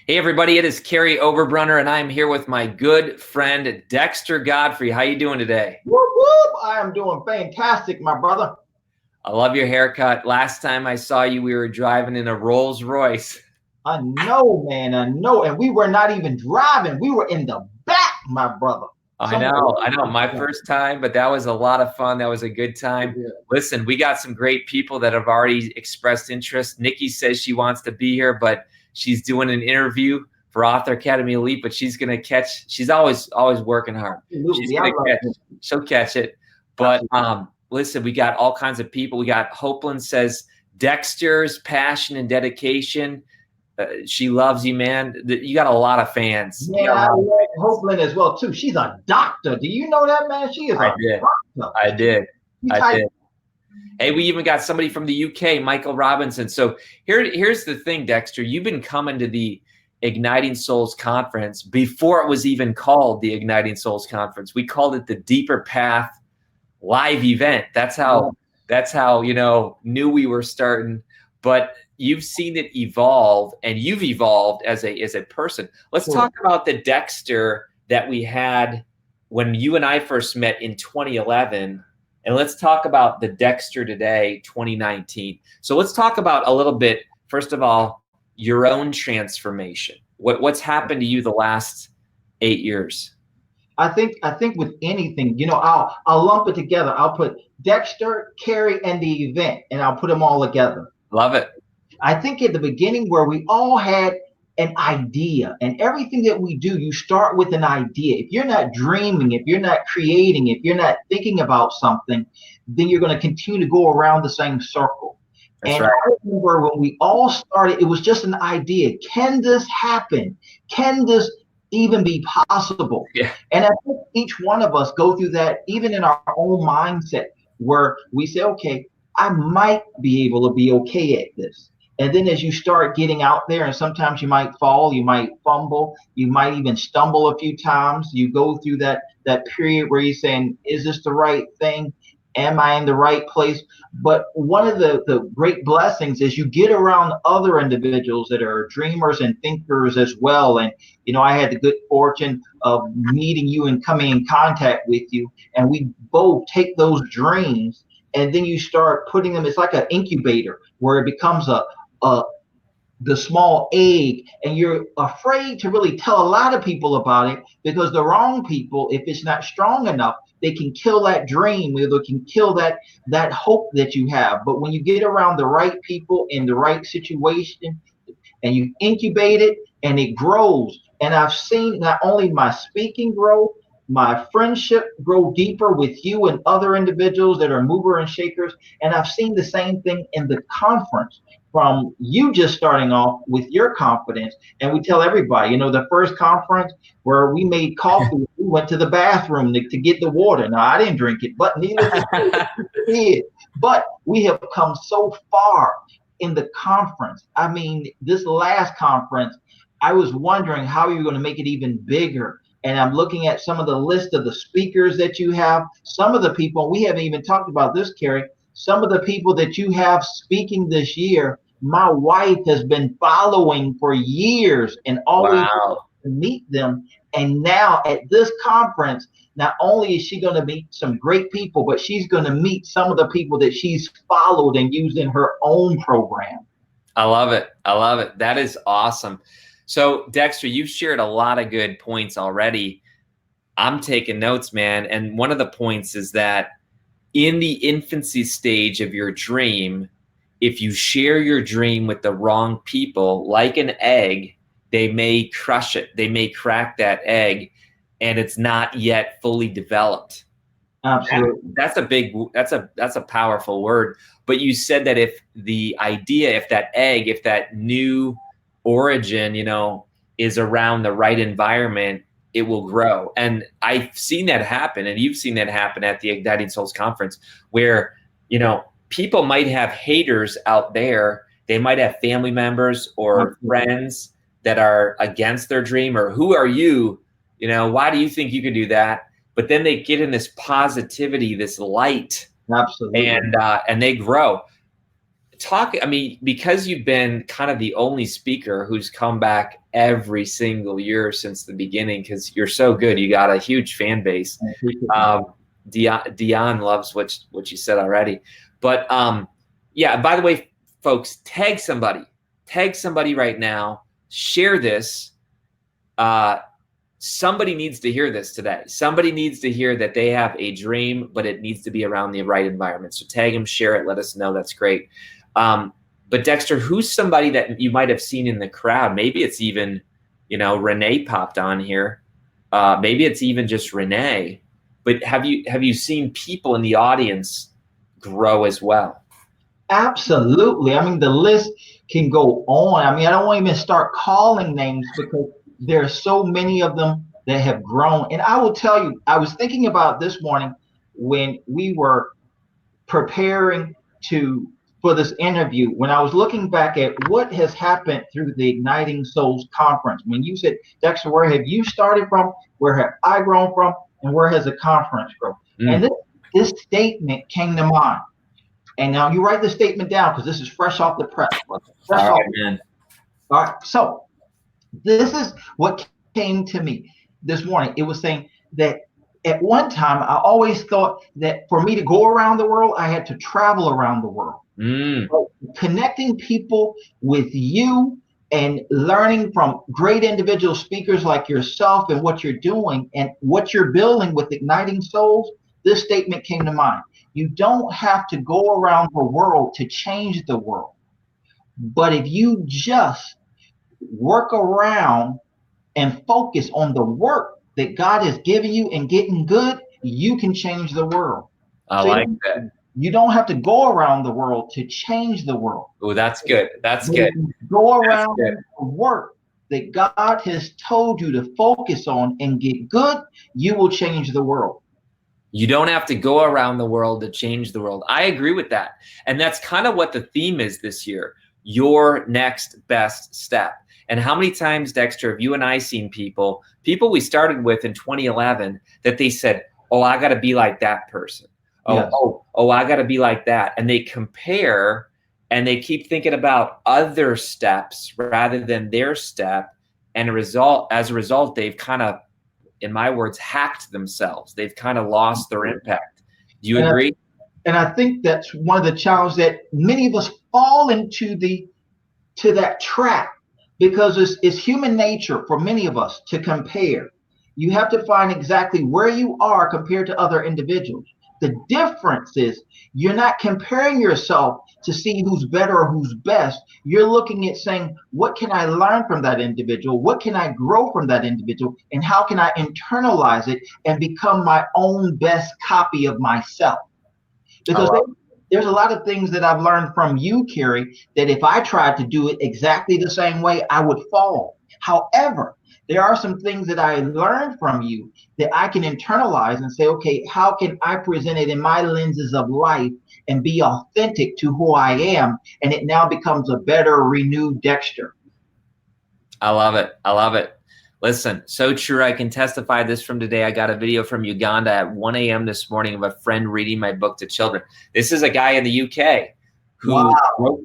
Hey everybody, it is Kary Oberbrunner, and I'm here with my good friend Dexter Godfrey. How you doing today? Whoop, whoop. I am doing fantastic, my brother. I love your haircut. Last time I saw you, we were driving in a Rolls Royce. I know, man. I know. And we were not even driving. We were in the back, my brother. I know. My first time, but that was a lot of fun. That was a good time. Yeah. Listen, we got some great people that have already expressed interest. Nikki says she wants to be here, but she's doing an interview for Author Academy Elite, but she's gonna catch. She's always working hard. She'll catch it. But listen, we got all kinds of people. We got Hopeland says Dexter's passion and dedication. She loves you, man. You got a lot of fans. Yeah, I love Hopeland as well too. She's a doctor. Do you know that, man? She is doctor. I did. Hey, we even got somebody from the UK, Michael Robinson. So here's the thing, Dexter. You've been coming to the Igniting Souls Conference before it was even called the Igniting Souls Conference. We called it the Deeper Path live event. That's how new we were starting. But you've seen it evolve, and you've evolved as a person. Let's talk about the Dexter that we had when you and I first met in 2011. And let's talk about the Dexter today, 2019. So let's talk about a little bit, first of all, your own transformation. What's happened to you the last 8 years? I think with anything, I'll lump it together. I'll put Dexter, Kary, and the event, and I'll put them all together. Love it. I think at the beginning where we all had an idea, and everything that we do, you start with an idea. If you're not dreaming, if you're not creating, if you're not thinking about something, then you're going to continue to go around the same circle. That's right. I remember when we all started, it was just an idea. Can this happen? Can this even be possible? Yeah. And I think each one of us go through that, even in our own mindset, where we say, okay, I might be able to be okay at this. And then as you start getting out there, and sometimes you might fall, you might fumble, you might even stumble a few times. You go through that period where you're saying, is this the right thing? Am I in the right place? But one of the great blessings is you get around other individuals that are dreamers and thinkers as well. And, I had the good fortune of meeting you and coming in contact with you. And we both take those dreams, and then you start putting them, it's like an incubator where it becomes the small egg, and you're afraid to really tell a lot of people about it, because the wrong people, if it's not strong enough, they can kill that dream, or they can kill that hope that you have. But when you get around the right people in the right situation, and you incubate it, and it grows. And I've seen not only my speaking grow, my friendship grow deeper with you and other individuals that are mover and shakers. And I've seen the same thing in the conference, from you just starting off with your confidence. And we tell everybody, the first conference where we made coffee, we went to the bathroom to get the water. Now, I didn't drink it, but neither did. But we have come so far in the conference. I mean, this last conference, I was wondering how you're going to make it even bigger. And I'm looking at some of the list of the speakers that you have. Some of the people, we haven't even talked about this, Kary, some of the people that you have speaking this year, my wife has been following for years and always to meet them. And now at this conference, not only is she going to meet some great people, but she's going to meet some of the people that she's followed and used in her own program. I love it. I love it. That is awesome. So Dexter, you've shared a lot of good points already. I'm taking notes, man. And one of the points is that in the infancy stage of your dream, if you share your dream with the wrong people, like an egg, they may crush it. They may crack that egg, and it's not yet fully developed. Absolutely. That's a powerful word. But you said that if the idea, if that egg, if that new origin, is around the right environment, it will grow. And I've seen that happen, and you've seen that happen at the Igniting Souls Conference, where, people might have haters out there. They might have family members or friends that are against their dream, or who are you? Why do you think you could do that? But then they get in this positivity, this light, Absolutely. and they grow. talk, I mean, because you've been kind of the only speaker who's come back every single year since the beginning, because you're so good, you got a huge fan base. Dionne loves what you said already. But yeah, by the way, folks, tag somebody right now, share this. Somebody needs to hear this today. Somebody needs to hear that they have a dream, but it needs to be around the right environment. So tag them, share it, let us know. That's great. But Dexter, who's somebody that you might have seen in the crowd? Maybe it's even, Renee popped on here. Maybe it's even just Renee. But have you seen people in the audience grow as well? Absolutely. I mean, the list can go on. I mean, I don't want to even start calling names because there are so many of them that have grown. And I will tell you, I was thinking about this morning when we were preparing for this interview, when I was looking back at what has happened through the Igniting Souls conference. When you said, Dexter, where have you started from? Where have I grown from? And where has the conference grown? And this statement came to mind. And now you write the statement down because this is fresh off the press. All right. So this is what came to me this morning. It was saying that at one time, I always thought that for me to go around the world, I had to travel around the world. But connecting people with you and learning from great individual speakers like yourself and what you're doing and what you're building with Igniting Souls, this statement came to mind. You don't have to go around the world to change the world. But if you just work around and focus on the work that God has given you and getting good, you can change the world. I like that. You don't have to go around the world to change the world. Oh, that's good. That's good. Go around the work that God has told you to focus on and get good, you will change the world. You don't have to go around the world to change the world. I agree with that. And that's kind of what the theme is this year, your next best step. And how many times, Dexter, have you and I seen people we started with in 2011 that they said, oh, I got to be like that person. Oh, I got to be like that. And they compare and they keep thinking about other steps rather than their step. And as a result, they've kind of, in my words, hacked themselves. They've kind of lost their impact. Do you agree? And I think that's one of the challenges that many of us fall into that trap, because it's human nature for many of us to compare. You have to find exactly where you are compared to other individuals. The difference is you're not comparing yourself to see who's better or who's best. You're looking at saying, what can I learn from that individual? What can I grow from that individual? And how can I internalize it and become my own best copy of myself? Because there's a lot of things that I've learned from you, Kary, that if I tried to do it exactly the same way, I would fall. However, there are some things that I learned from you that I can internalize and say, okay, how can I present it in my lenses of life and be authentic to who I am? And it now becomes a better, renewed Dexter. I love it. I love it. Listen, so true. I can testify this from today. I got a video from Uganda at 1 a.m. this morning of a friend reading my book to children. This is a guy in the UK who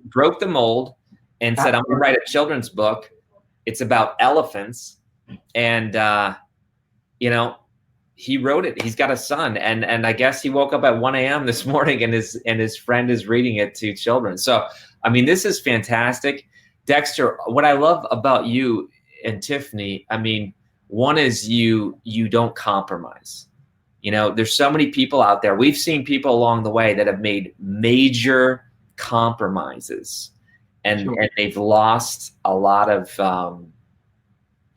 broke the mold and said, I'm going to write a children's book. It's about elephants. And, he wrote it. He's got a son. And I guess he woke up at 1 a.m. this morning and his friend is reading it to children. So, I mean, this is fantastic. Dexter, what I love about you and Tiffany, I mean, one is you don't compromise. There's so many people out there. We've seen people along the way that have made major compromises and they've lost a lot of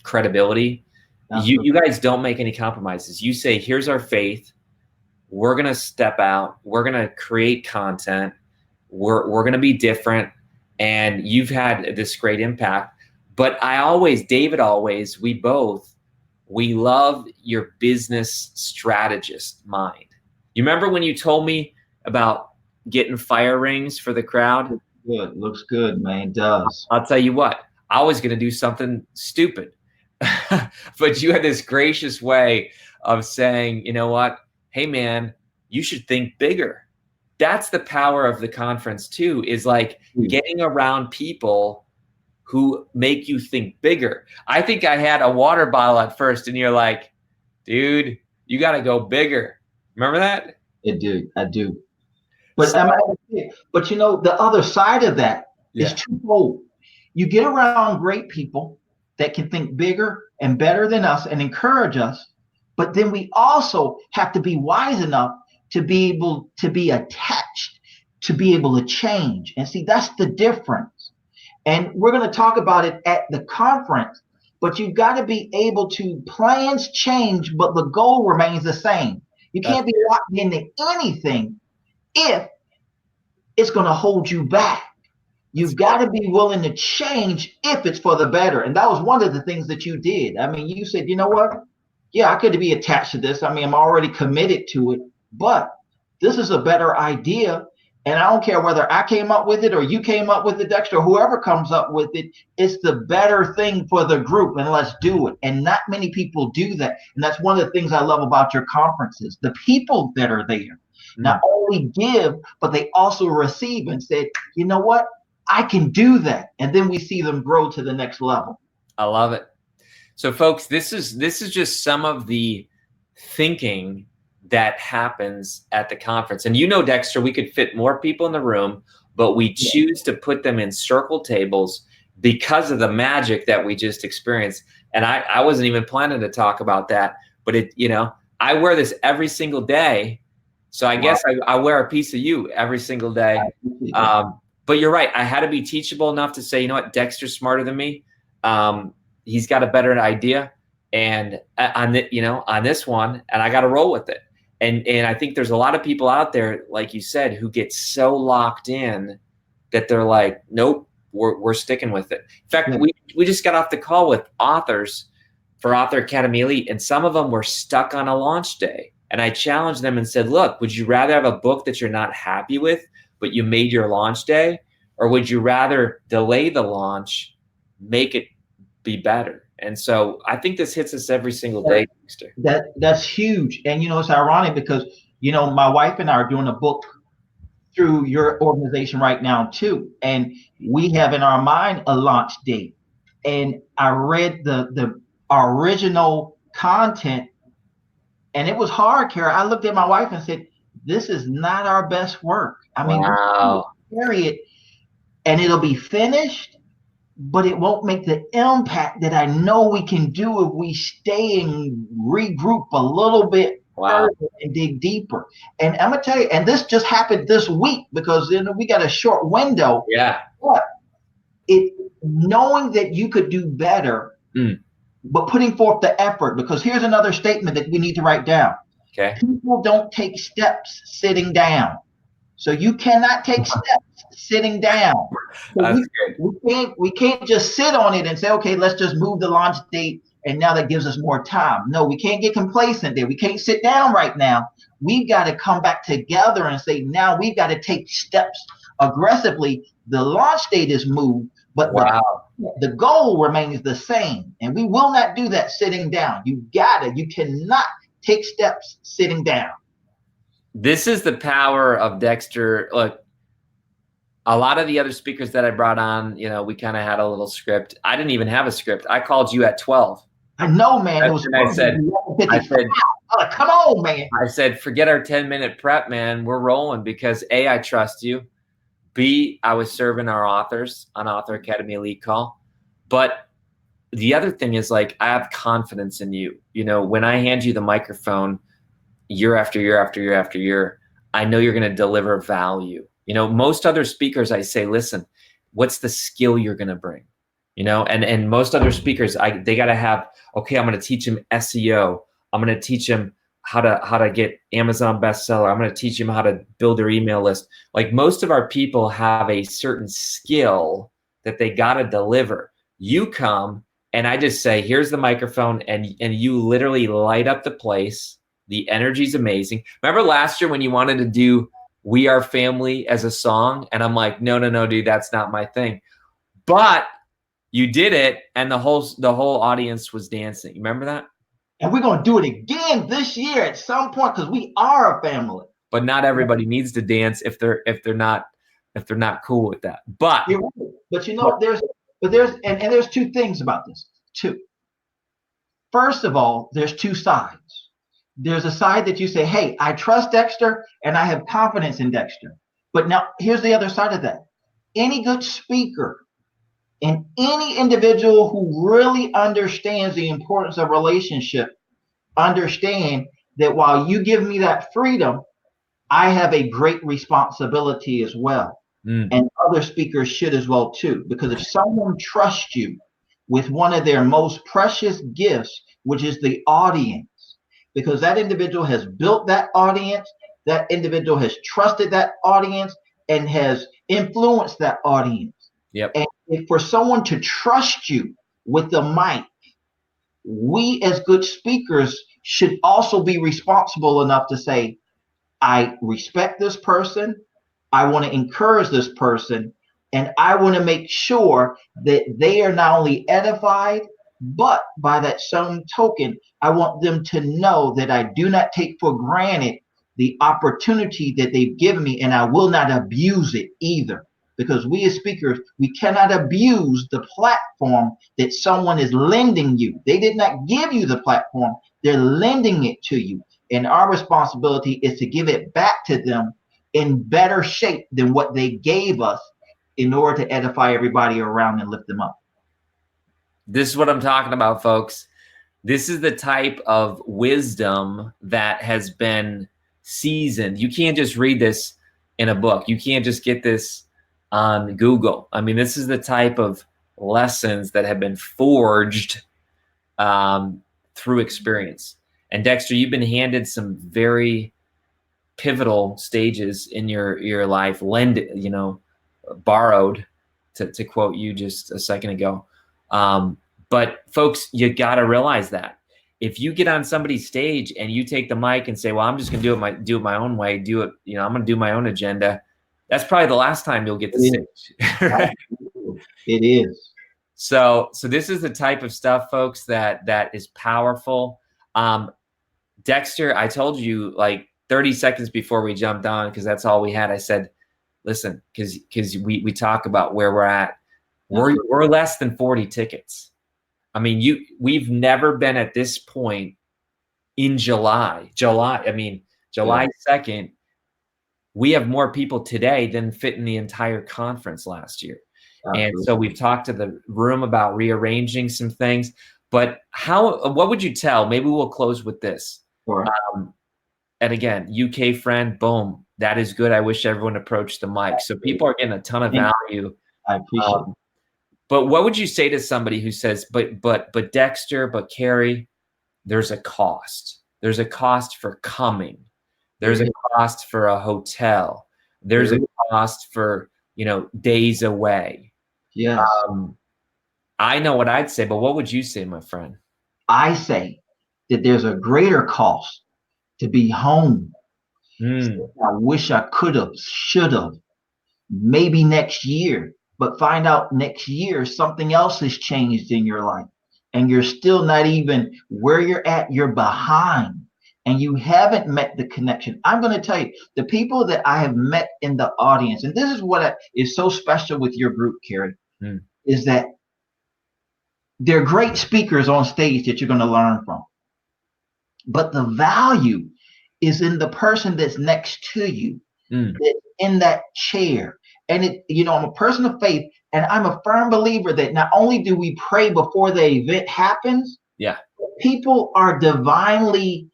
credibility. You guys don't make any compromises. You say, here's our faith. We're going to step out. We're going to create content. We're going to be different. And you've had this great impact. But we love your business strategist mind. You remember when you told me about getting fire rings for the crowd? Good. Looks good, man. It does. I'll tell you what, I was going to do something stupid. But you had this gracious way of saying, you know what? Hey, man, you should think bigger. that's the power of the conference too, is like getting around people who make you think bigger. I think I had a water bottle at first and you're like, dude, you got to go bigger. Remember that? I do. But but you know, the other side of that is twofold. You get around great people that can think bigger and better than us and encourage us, but then we also have to be wise enough to be able to be attached, to be able to change. And see, that's the difference. And we're going to talk about it at the conference, but you've got to be able to, plans change, but the goal remains the same. You can't be locked into anything if it's going to hold you back. You've got to be willing to change if it's for the better. And that was one of the things that you did. I mean, you said, you know what? Yeah, I could be attached to this. I mean, I'm already committed to it, but this is a better idea. And I don't care whether I came up with it or you came up with it, Dexter, or whoever comes up with it. It's the better thing for the group, and let's do it. And not many people do that. And that's one of the things I love about your conferences. The people that are there not only give, but they also receive and say, you know what? I can do that. And then we see them grow to the next level. I love it. So folks, this is just some of the thinking that happens at the conference. And you know, Dexter, we could fit more people in the room, but we choose to put them in circle tables because of the magic that we just experienced. And I wasn't even planning to talk about that, but it, you know, I wear this every single day. So I guess I wear a piece of you every single day. But you're right. I had to be teachable enough to say, you know what, Dexter's smarter than me. He's got a better idea, and on this one, and I got to roll with it. And I think there's a lot of people out there, like you said, who get so locked in that they're like, nope, we're sticking with it. In fact, we just got off the call with authors for Author Academy Elite, and some of them were stuck on a launch day. And I challenged them and said, look, would you rather have a book that you're not happy with, but you made your launch day? Or would you rather delay the launch, make it be better? And so I think this hits us every single day. That's huge. And, you know, it's ironic because, you know, my wife and I are doing a book through your organization right now, too. And we have in our mind a launch date. And I read the original content, and it was hard, Kara. I looked at my wife and said, this is not our best work. I mean, wow. Carry it and it'll be finished, but it won't make the impact that I know we can do if we stay and regroup a little bit further and dig deeper. And I'm gonna tell you, and this just happened this week because we got a short window. Yeah. But knowing that you could do better, but putting forth the effort, because here's another statement that we need to write down. Okay. People don't take steps sitting down. So you cannot take steps sitting down. So we can't just sit on it and say, okay, let's just move the launch date, and now that gives us more time. No, we can't get complacent there. We can't sit down right now. We've got to come back together and say, now we've got to take steps aggressively. The launch date is moved, but the goal remains the same. And we will not do that sitting down. You cannot take steps sitting down. This is the power of Dexter. Look, a lot of the other speakers that I brought on, you know, we kind of had a little script. I didn't even have a script. I called you at 12. I know, man. It was I said, come on, man. I said, forget our 10-minute prep, man. We're rolling because A, I trust you. B, I was serving our authors on Author Academy Elite call. But the other thing is, like, I have confidence in you. You know, when I hand you the microphone year after year after year after year, I know you're going to deliver value. You know, most other speakers, I say, listen, what's the skill you're going to bring? You know, and most other speakers, they got to have, okay, I'm going to teach them SEO. I'm going to teach them how to get Amazon bestseller. I'm going to teach them how to build their email list. Like, most of our people have a certain skill that they got to deliver. You come and I just say, here's the microphone, and you literally light up the place. The energy's amazing. Remember last year when you wanted to do We Are Family as a song? And I'm like, no, dude, that's not my thing. But you did it, and the whole audience was dancing. You remember that? And we're going to do it again this year at some point because we are a family. but not everybody needs to dance if they're not cool with that. But You're right. But there's two things about this. Two. First of all, there's two sides. There's a side that you say, hey, I trust Dexter and I have confidence in Dexter. But now here's the other side of that. Any good speaker and any individual who really understands the importance of relationship understand that while you give me that freedom, I have a great responsibility as well. And other speakers should as well too, because if someone trusts you with one of their most precious gifts, which is the audience, because that individual has built that audience, that individual has trusted that audience and has influenced that audience. Yep. And if for someone to trust you with the mic, we as good speakers should also be responsible enough to say, I respect this person. I want to encourage this person, and I want to make sure that they are not only edified, but by that same token, I want them to know that I do not take for granted the opportunity that they've given me, and I will not abuse it either. Because we as speakers, we cannot abuse the platform that someone is lending you. They did not give you the platform, they're lending it to you. And our responsibility is to give it back to them in better shape than what they gave us in order to edify everybody around and lift them up. This is what I'm talking about, folks. This is the type of wisdom that has been seasoned. You can't just read this in a book. You can't just get this on Google. I mean, this is the type of lessons that have been forged through experience. And Dexter, you've been handed some very pivotal stages in your life, borrowed, to quote you just a second ago. But folks, you got to realize that if you get on somebody's stage and you take the mic and say, well, I'm just going to do it my own way, I'm going to do my own agenda. That's probably the last time you'll get the stage. Right? It is. So this is the type of stuff, folks, that is powerful. Dexter, I told you like 30 seconds before we jumped on, because that's all we had. I said, listen, because we talk about where we're at. We're less than 40 tickets. I mean, we've never been at this point in July 2nd. We have more people today than fit in the entire conference last year. Absolutely. And so we've talked to the room about rearranging some things. But what would you tell? Maybe we'll close with this. Sure. And again, UK friend, boom, that is good. I wish everyone approached the mic. So people are getting a ton of value. I appreciate it. But what would you say to somebody who says, but Dexter, but Kary, there's a cost. There's a cost for coming. There's a cost for a hotel. There's a cost for, days away. Yeah. I know what I'd say, but what would you say, my friend? I say that there's a greater cost to be home. I wish I could have, should have, maybe next year, but find out next year something else has changed in your life and you're still not even where you're at, you're behind and you haven't met the connection. I'm going to tell you, the people that I have met in the audience, and this is what is so special with your group, Kary, is that they're great speakers on stage that you're going to learn from. But the value is in the person that's next to you, that's in that chair. And I'm a person of faith, and I'm a firm believer that not only do we pray before the event happens, people are divinely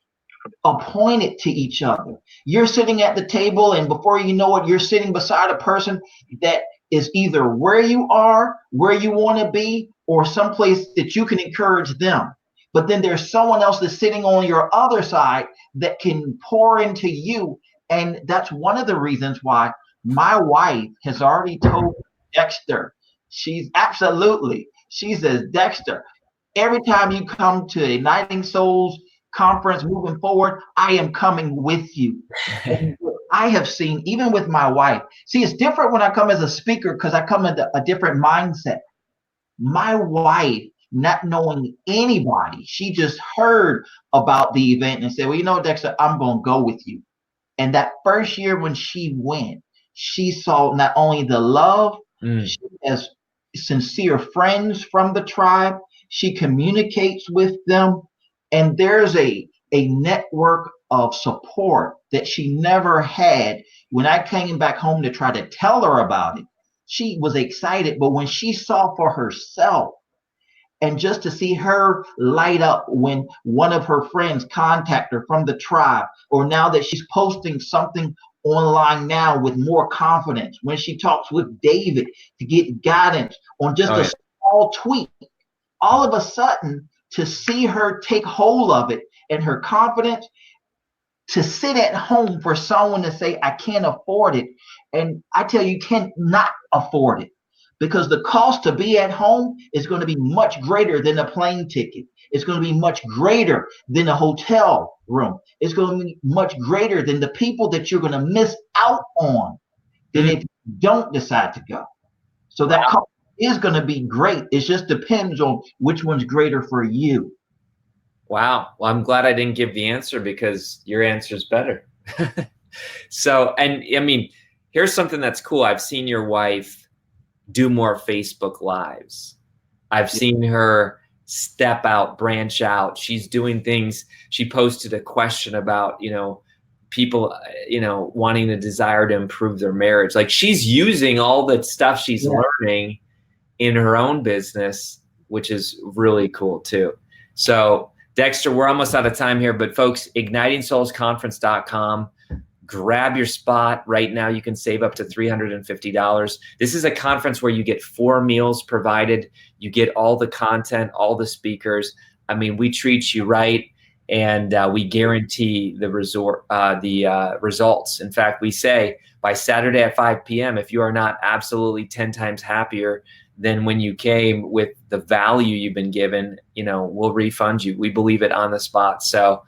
appointed to each other. You're sitting at the table, and before you know it, you're sitting beside a person that is either where you are, where you want to be, or someplace that you can encourage them. But then there's someone else that's sitting on your other side that can pour into you. And that's one of the reasons why my wife has already told Dexter, she says, Dexter, every time you come to Igniting Souls conference moving forward, I am coming with you. And I have seen, even with my wife, see, it's different when I come as a speaker because I come in a different mindset. My wife, not knowing anybody, she just heard about the event and said, well, Dexter, I'm going to go with you. And that first year when she went, she saw not only the love, she has sincere friends from the tribe. She communicates with them, and there's a network of support that she never had. When I came back home to try to tell her about it, she was excited, but when she saw for herself, and just to see her light up when one of her friends contact her from the tribe, or now that she's posting something online now with more confidence, when she talks with David to get guidance on just a small tweet, all of a sudden to see her take hold of it and her confidence, to sit at home for someone to say, I can't afford it. And I tell you, you cannot afford it, because the cost to be at home is going to be much greater than a plane ticket. It's going to be much greater than a hotel room. It's going to be much greater than the people that you're going to miss out on than if you don't decide to go. So that cost is going to be great. It just depends on which one's greater for you. Wow. Well, I'm glad I didn't give the answer, because your answer is better. So, and I mean, here's something that's cool. I've seen your wife do more Facebook Lives. I've seen her step out, branch out. She's doing things. She posted a question about, people, wanting a desire to improve their marriage. Like, she's using all the stuff she's learning in her own business, which is really cool too. So Dexter, we're almost out of time here, but folks, ignitingsoulsconference.com. Grab your spot right now. You can save up to $350. This is a conference where you get 4 meals provided. You get all the content, all the speakers. I mean, we treat you right, and we guarantee the results. In fact, we say by Saturday at 5 p.m., if you are not absolutely 10 times happier than when you came with the value you've been given, we'll refund you. We believe it on the spot. So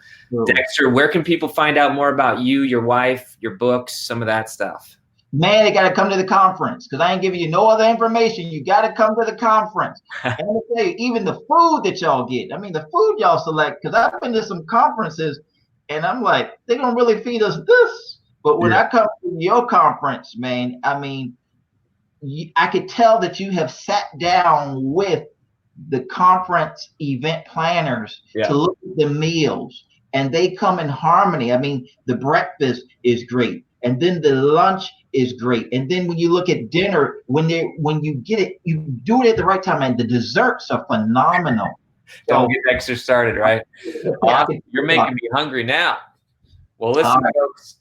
Dexter, where can people find out more about you, your wife, your books, some of that stuff? Man, they got to come to the conference, because I ain't giving you no other information. You got to come to the conference. And I'm going to tell you, even the food that y'all get, I mean, the food y'all select, because I've been to some conferences and I'm like, they don't really feed us this. But when I come to your conference, man, I mean, I could tell that you have sat down with the conference event planners to look at the meals, and they come in harmony. I mean, the breakfast is great, and then the lunch is great, and then when you look at dinner, when you get it, you do it at the right time, and the desserts are phenomenal. Don't get Dexter started, right? You're making me hungry now. Well, listen, folks.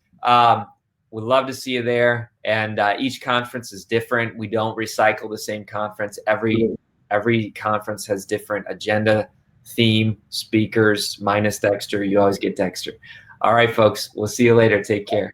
We'd love to see you there. And each conference is different. We don't recycle the same conference. Every conference has different agenda, theme, speakers. Minus Dexter, you always get Dexter. All right, folks. We'll see you later. Take care.